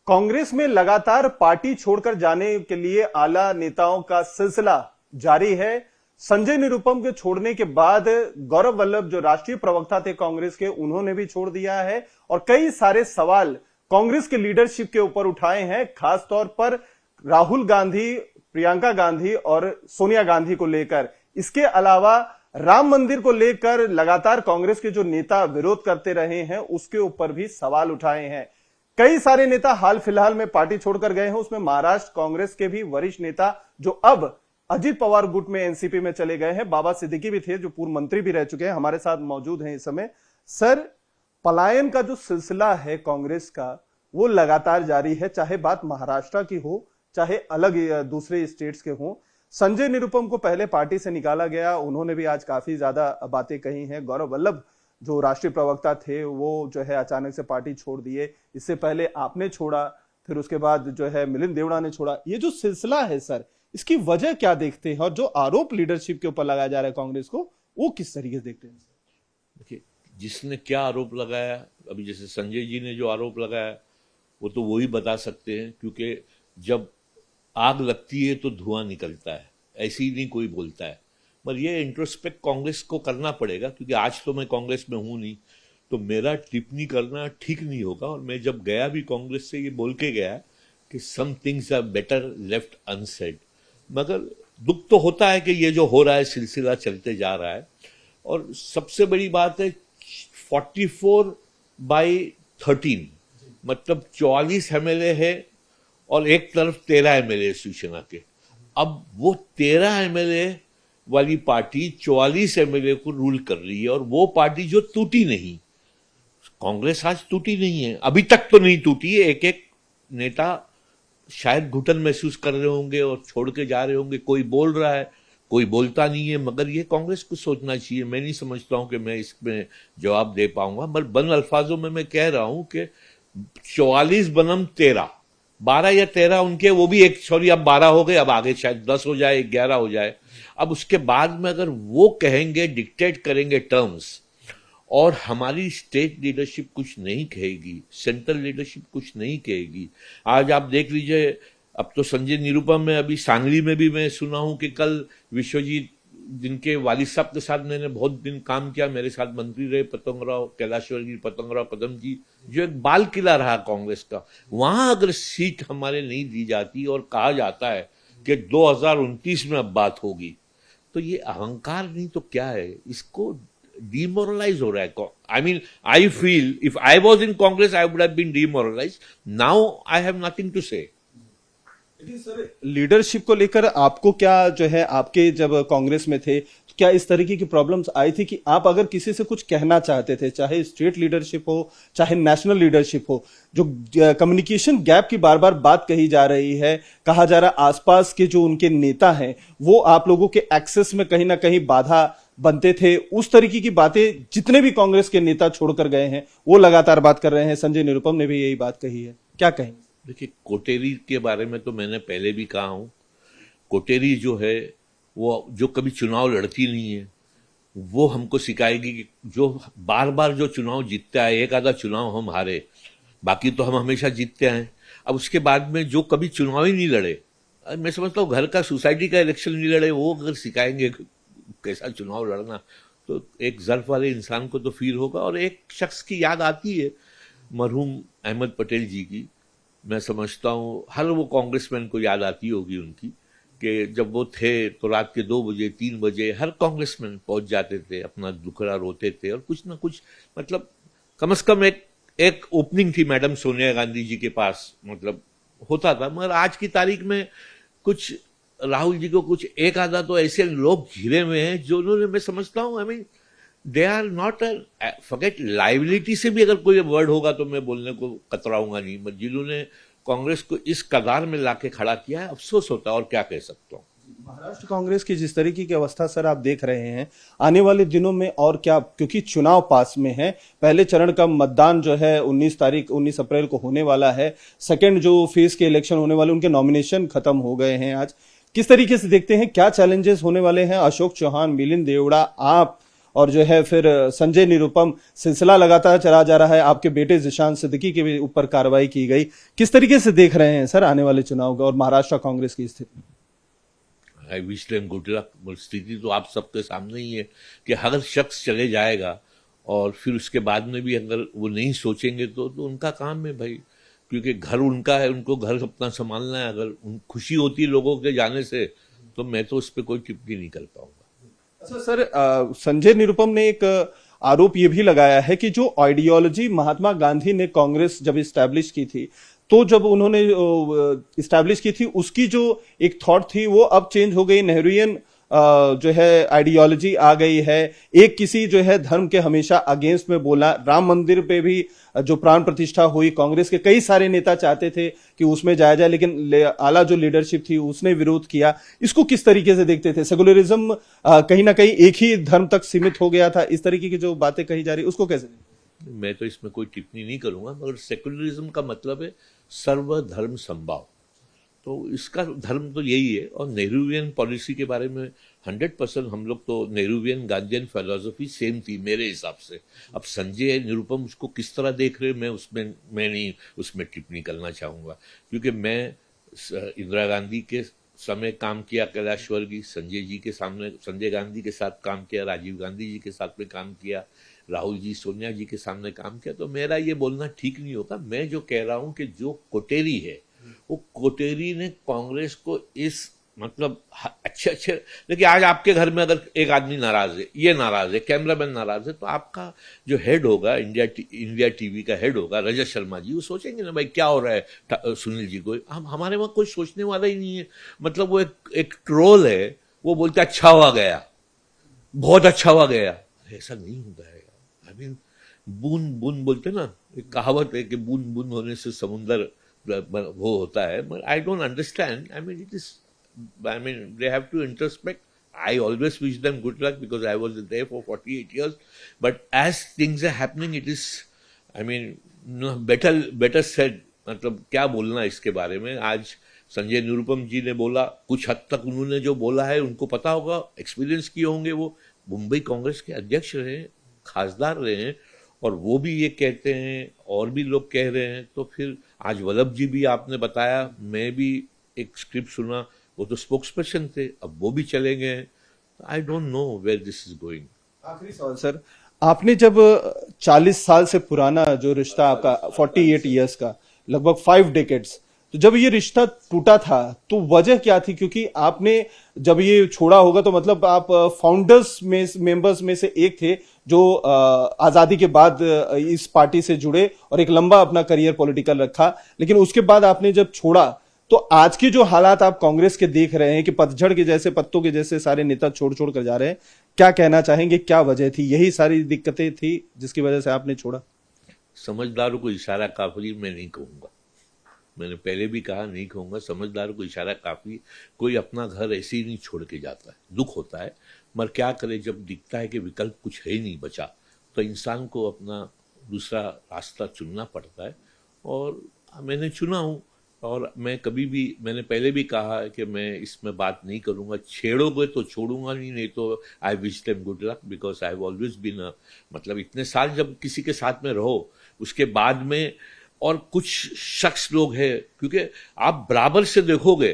कांग्रेस में लगातार पार्टी छोड़कर जाने के लिए आला नेताओं का सिलसिला जारी है। संजय निरुपम के छोड़ने के बाद गौरव वल्लभ जो राष्ट्रीय प्रवक्ता थे कांग्रेस के, उन्होंने भी छोड़ दिया है और कई सारे सवाल कांग्रेस के लीडरशिप के ऊपर उठाए हैं, खासतौर पर राहुल गांधी, प्रियंका गांधी और सोनिया गांधी को लेकर। इसके अलावा राम मंदिर को लेकर लगातार कांग्रेस के जो नेता विरोध करते रहे हैं, उसके ऊपर भी सवाल उठाए हैं। कई सारे नेता हाल फिलहाल में पार्टी छोड़कर गए हैं, उसमें महाराष्ट्र कांग्रेस के भी वरिष्ठ नेता जो अब अजित पवार गुट में एनसीपी में चले गए हैं, बाबा सिद्दीकी भी थे जो पूर्व मंत्री भी रह चुके हैं, हमारे साथ मौजूद हैं इस समय। सर, पलायन का जो सिलसिला है कांग्रेस का, वो लगातार जारी है, चाहे बात महाराष्ट्र की हो चाहे अलग दूसरे स्टेट्स के हों। संजय निरुपम को पहले पार्टी से निकाला गया, उन्होंने भी आज काफी ज्यादा बातें कही हैं। गौरव वल्लभ जो राष्ट्रीय प्रवक्ता थे वो जो है अचानक से पार्टी छोड़ दिए। इससे पहले आपने छोड़ा, फिर उसके बाद जो है मिलिंद देवड़ा ने छोड़ा। ये जो सिलसिला है सर, इसकी वजह क्या देखते हैं और जो आरोप लीडरशिप के ऊपर लगाया जा रहा है कांग्रेस को, वो किस तरीके से देखते हैं? देखिए, जिसने क्या आरोप लगाया, अभी जैसे संजय जी ने जो आरोप लगाया वो तो वही बता सकते हैं, क्योंकि जब आग लगती है तो धुआं निकलता है, ऐसे ही नहीं कोई बोलता है। पर ये इंट्रोस्पेक्ट कांग्रेस को करना पड़ेगा, क्योंकि आज तो मैं कांग्रेस में हूं नहीं, तो मेरा टिप्पणी करना ठीक नहीं होगा। और मैं जब गया भी कांग्रेस से ये बोल के गया कि some things are better left unsaid. मगर दुख तो होता है कि ये जो हो रहा है सिलसिला चलते जा रहा है। और सबसे बड़ी बात है 44/13, मतलब 44 एमएलए है और एक तरफ 13 एमएलए शिवसेना के। अब वो 13 एमएलए वाली पार्टी 44 एमएलए को रूल कर रही है, और वो पार्टी जो टूटी नहीं, कांग्रेस आज टूटी नहीं है, अभी तक तो नहीं टूटी है। एक एक नेता शायद घुटन महसूस कर रहे होंगे और छोड़ के जा रहे होंगे, कोई बोल रहा है, कोई बोलता नहीं है। मगर ये कांग्रेस को सोचना चाहिए। मैं नहीं समझता हूं कि मैं इसमें जवाब दे पाऊंगा, पर बंद अल्फाजों में मैं कह रहा हूं कि 44 बनम 13, 12 या 13 उनके, वो भी एक, सॉरी अब 12 हो गए, अब आगे शायद 10 हो जाए, 11 हो जाए। अब उसके बाद में अगर वो कहेंगे, डिक्टेट करेंगे टर्म्स, और हमारी स्टेट लीडरशिप कुछ नहीं कहेगी, सेंट्रल लीडरशिप कुछ नहीं कहेगी। आज आप देख लीजिए, अब तो संजय निरुपम में, अभी सांगली में भी मैं सुना हूं कि कल विश्वजीत, जिनके वालिद साहब के साथ मैंने बहुत दिन काम किया, मेरे साथ मंत्री रहे, पतंगराव, कैलाशवरगिरी पतंगराव कदम जी, जो एक बाल किला रहा कांग्रेस का, वहां अगर सीट हमारे नहीं दी जाती और कहा जाता है कि 2029 में अब बात होगी, तो ये अहंकार नहीं तो क्या है? इसको डिमोरलाइज हो रहा है। I mean, I feel if I was in Congress I would have been demoralize. Now I have nothing to say. लेकिन सर, लीडरशिप को लेकर आपको क्या जो है, आपके जब कांग्रेस में थे तो क्या इस तरीके की प्रॉब्लम्स आई थी कि आप अगर किसी से कुछ कहना चाहते थे, चाहे स्टेट लीडरशिप हो चाहे नेशनल लीडरशिप हो, जो कम्युनिकेशन गैप की बार बार बात कही जा रही है, कहा जा रहा आसपास के जो उनके नेता हैं वो आप लोगों के एक्सेस में कहीं ना कहीं बाधा बनते थे, उस तरीके की बातें जितने भी कांग्रेस के नेता छोड़कर गए हैं वो लगातार बात कर रहे हैं। संजय निरुपम ने भी यही बात कही है, क्या कहें? देखिए, कोटेरी के बारे में तो मैंने पहले भी कहा हूं, कोटेरी जो है वो जो कभी चुनाव लड़ती नहीं है, वो हमको सिखाएगी कि जो बार बार जो चुनाव जीतता है, एक आधा चुनाव हम हारे, बाकी तो हम हमेशा जीतते हैं। अब उसके बाद में जो कभी चुनाव ही नहीं लड़े, मैं समझता हूँ घर का, सोसाइटी का इलेक्शन नहीं लड़े, वो अगर सिखाएंगे कैसा चुनाव लड़ना, तो एक ज़र्फ वाले इंसान को तो फील होगा। और एक शख्स की याद आती है, मरहूम अहमद पटेल जी की। मैं समझता हूँ हर वो कांग्रेसमैन को याद आती होगी उनकी, कि जब वो थे तो रात के 2 बजे 3 बजे हर कांग्रेसमैन पहुंच जाते थे, अपना दुखड़ा रोते थे, और कुछ ना कुछ, मतलब कम से कम एक ओपनिंग थी मैडम सोनिया गांधी जी के पास, मतलब होता था। मगर आज की तारीख में कुछ राहुल जी को कुछ एक आधा तो ऐसे लोग घिरे हुए हैं जो उन्होंने, मैं समझता हूँ, I mean they are not forget liability से भी अगर कोई वर्ड होगा तो मैं बोलने को कतराऊंगा नहीं, मगर जिन्होंने कांग्रेस को इस कगार में लाके खड़ा किया है, अफसोस होता है, और क्या कह सकता हूँ। महाराष्ट्र कांग्रेस की जिस तरीके की अवस्था सर आप देख रहे हैं, आने वाले दिनों में और क्या, क्योंकि चुनाव पास में है, पहले चरण का मतदान जो है 19 अप्रैल को होने वाला है, सेकंड जो फेज के इलेक्शन होने वाले उनके नॉमिनेशन खत्म हो गए हैं आज। किस तरीके से देखते हैं, क्या चैलेंजेस होने वाले हैं? अशोक चौहान, मिलिंद देवड़ा, आप और जो है फिर संजय निरुपम, सिलसिला लगातार चला जा रहा है। आपके बेटे जिशान सिद्दीकी के ऊपर कार्रवाई की गई। किस तरीके से देख रहे हैं सर आने वाले चुनाव का और महाराष्ट्र कांग्रेस की स्थिति? आई विश देम गुड लक। स्थिति तो आप सबके सामने ही है कि हर शख्स चले जाएगा और फिर उसके बाद में भी अगर वो नहीं सोचेंगे तो उनका काम है भाई, क्योंकि घर उनका है, उनको घर अपना संभालना है। अगर खुशी होती है लोगों के जाने से तो मैं तो उस पर कोई टिप्पणी नहीं कर पाऊंगा। अच्छा सर, संजय निरुपम ने एक आरोप ये भी लगाया है कि जो आइडियोलॉजी महात्मा गांधी ने कांग्रेस जब इस्टेब्लिश की थी, तो जब उन्होंने इस्टेब्लिश की थी उसकी जो एक थॉट थी वो अब चेंज हो गई, नेहरूवियन जो है आइडियोलॉजी आ गई है। एक किसी जो है धर्म के हमेशा अगेंस्ट में बोला। राम मंदिर पे भी जो प्राण प्रतिष्ठा हुई, कांग्रेस के कई सारे नेता चाहते थे कि उसमें जाया जाए, लेकिन आला जो लीडरशिप थी उसने विरोध किया। इसको किस तरीके से देखते थे? सेकुलरिज्म कहीं ना कहीं एक ही धर्म तक सीमित हो गया था, इस तरीके की जो बातें कही जा रही उसको कैसे? मैं तो इसमें कोई टिप्पणी नहीं करूंगा, मगर सेकुलरिज्म का मतलब है सर्वधर्म संभाव। तो इसका धर्म तो यही है। और नेहरूवियन पॉलिसी के बारे में 100% हम लोग तो नेहरूवियन गांधीयन फिलॉसफी सेम थी मेरे हिसाब से। अब संजय निरुपम उसको किस तरह देख रहे मैं नहीं उसमें टिप्पणी करना चाहूंगा, क्योंकि मैं इंदिरा गांधी के समय काम किया, कैलाश वर्गीय, संजय जी के सामने, संजय गांधी के साथ काम किया, राजीव गांधी जी के साथ में काम किया, राहुल जी सोनिया जी के सामने काम किया। तो मेरा ये बोलना ठीक नहीं होगा। मैं जो कह रहा हूं कि जो कोटेरी है वो कोटेरी ने कांग्रेस को इस मतलब अच्छे देखिए, आज आपके घर में अगर एक आदमी नाराज है, ये नाराज है, कैमरामैन नाराज है, तो आपका जो हेड होगा, इंडिया टीवी का हेड होगा रजत शर्मा जी, वो सोचेंगे ना भाई क्या हो रहा है सुनील जी को। हमारे वहां कोई सोचने वाला ही नहीं है। मतलब वो एक ट्रोल है, वो बोलते अच्छा हुआ गया, बहुत अच्छा हुआ गया। ऐसा नहीं होता है। आई मीन बूंद बूंद बोलते ना, एक कहावत है कि बूंद बूंद होने से समुंदर वो होता है। But I don't understand. I mean they have to introspect. I always wish them good luck because I was there for 48 years. But as things are happening, it is, I mean, better said. मतलब क्या बोलना इसके बारे में। आज संजय निरुपम जी ने बोला, कुछ हद तक उन्होंने जो बोला है उनको पता होगा, एक्सपीरियंस किए होंगे। वो मुंबई कांग्रेस के अध्यक्ष रहे, खासदार रहे हैं, और वो भी ये कहते हैं और भी लोग कह रहे हैं। तो फिर आज वल्लभ जी भी आपने बताया, मैं भी एक स्क्रिप्ट सुना, वो तो स्पोक्स पर्सन थे, अब वो भी चले गए। I don't know where this is going. आखिरी सवाल सर, आपने जब 40 साल से पुराना जो रिश्ता आपका 48 इयर्स का, लगभग 5 डेकेड्स, तो जब ये रिश्ता टूटा था तो वजह क्या थी? क्योंकि आपने जब ये छोड़ा होगा तो मतलब आप फाउंडर्स में मेंबर्स में से एक थे जो आजादी के बाद इस पार्टी से जुड़े और एक लंबा अपना करियर पॉलिटिकल रखा। लेकिन उसके बाद आपने जब छोड़ा तो आज के जो हालात आप कांग्रेस के देख रहे हैं कि पतझड़ के जैसे, पत्तों के जैसे सारे नेता छोड़ कर जा रहे हैं, क्या कहना चाहेंगे? क्या वजह थी? यही सारी दिक्कतें थी जिसकी वजह से आपने छोड़ा? समझदारों को इशारा काफी मैं नहीं कहूंगा। मैंने पहले भी कहा, नहीं कहूंगा। समझदारों को इशारा काफी। कोई अपना घर ऐसे ही नहीं छोड़ के जाता है, दुख होता है, मगर क्या करे, जब दिखता है कि विकल्प कुछ है ही नहीं बचा तो इंसान को अपना दूसरा रास्ता चुनना पड़ता है। और मैंने चुना हूं। और मैं कभी भी, मैंने पहले भी कहा है कि मैं इसमें बात नहीं करूंगा। छेड़ोगे तो छोड़ूंगा नहीं तो I wish them good luck, because I have always been मतलब इतने साल जब किसी के साथ में रहो उसके बाद में, और कुछ शख्स लोग हैं, क्योंकि आप बराबर से देखोगे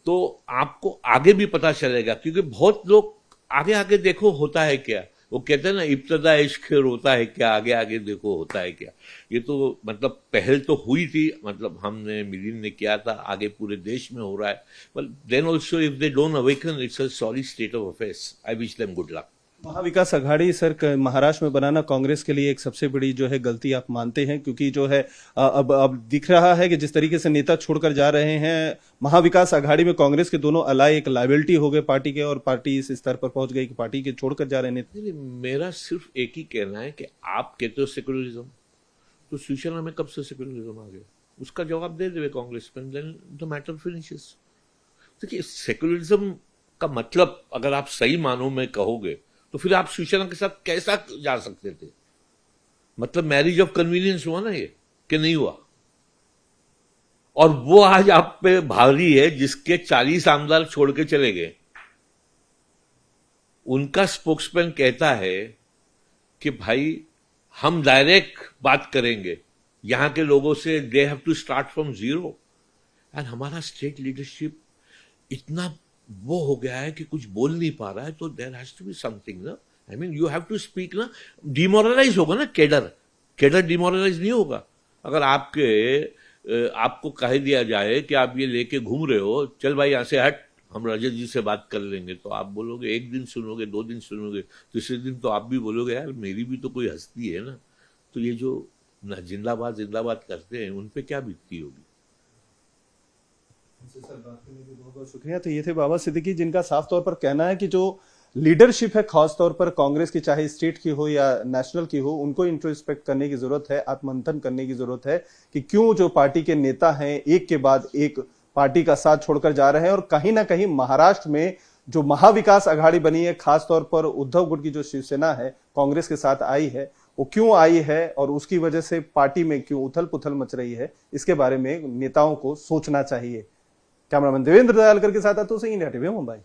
तो आपको आगे भी पता चलेगा। क्योंकि बहुत लोग आगे आगे देखो होता है क्या, वो कहते हैं ना, इब्तदा इश्क होता है क्या, आगे आगे देखो होता है क्या। ये तो मतलब पहल तो हुई थी, मतलब हमने, मिलिंद ने किया था, आगे पूरे देश में हो रहा है। But then also if they don't awaken, it's a sorry state of affairs. I wish them good luck. Mahavikas Aghadi sir Maharashtra में बनाना कांग्रेस के लिए एक सबसे बड़ी जो है गलती आप मानते हैं? क्योंकि जो है अब दिख रहा है कि जिस तरीके से नेता छोड़कर जा रहे हैं, महाविकास आघाड़ी में कांग्रेस के दोनों अलाय एक लायबिलिटी हो गए पार्टी के, और पार्टी इस स्तर पर पहुंच गई कि पार्टी के छोड़कर जा रहे नेता। मेरा सिर्फ एक ही कहना है कि आप कहते हो सेक्युलरिज्म, तो शिवसेना में कब से सेक्युलरिज्म आ गया? उसका जवाब दे देवे कांग्रेस में, देन द मैटर फिनिशेस। देखिए, सेक्युलरिज्म का मतलब अगर आप सही मानों में कहोगे तो फिर आप शिवसेना के साथ कैसा जा सकते थे? मतलब मैरिज ऑफ कन्वीनियंस हुआ ना ये, कि नहीं हुआ? और वो आज आप पे भारी है जिसके 40 आमदार छोड़ के चले गए। उनका स्पोक्समैन कहता है कि भाई हम डायरेक्ट बात करेंगे यहां के लोगों से, they have to start from zero. And हमारा स्टेट लीडरशिप इतना वो हो गया है कि कुछ बोल नहीं पा रहा है, तो there has to be something ना। I mean you have to speak ना। डिमोरलाइज होगा ना केडर डिमोरलाइज नहीं होगा। अगर आपको कह दिया जाए कि आप ये लेके घूम रहे हो, चल भाई यहां से हट, हम रजत जी से बात कर लेंगे, तो आप बोलोगे, एक दिन सुनोगे, 2 दिन सुनोगे, तीसरे दिन तो आप भी बोलोगे यार मेरी भी तो कोई हस्ती है ना। तो ये जो जिंदाबाद जिंदाबाद करते हैं उन पे क्या बीतती होगी। सर बात करने के लिए बहुत बहुत शुक्रिया। तो ये थे बाबा सिद्दीकी, जिनका साफ तौर पर कहना है कि जो लीडरशिप है खासतौर पर कांग्रेस की, चाहे स्टेट की हो या नेशनल की हो, उनको इंट्रोस्पेक्ट करने की जरूरत है, आत्ममंथन करने की जरूरत है कि क्यों जो पार्टी के नेता हैं एक के बाद एक पार्टी का साथ छोड़कर जा रहे हैं। और कहीं ना कहीं महाराष्ट्र में जो महाविकास अघाड़ी बनी है, खासतौर पर उद्धव गुट की जो शिवसेना है कांग्रेस के साथ आई है, वो क्यों आई है और उसकी वजह से पार्टी में क्यों उथल पुथल मच रही है, इसके बारे में नेताओं को सोचना चाहिए। कैमरामैन देवेंद्र दयालकर के साथ अतुल सिंह, इंडिया टीवी मुंबई।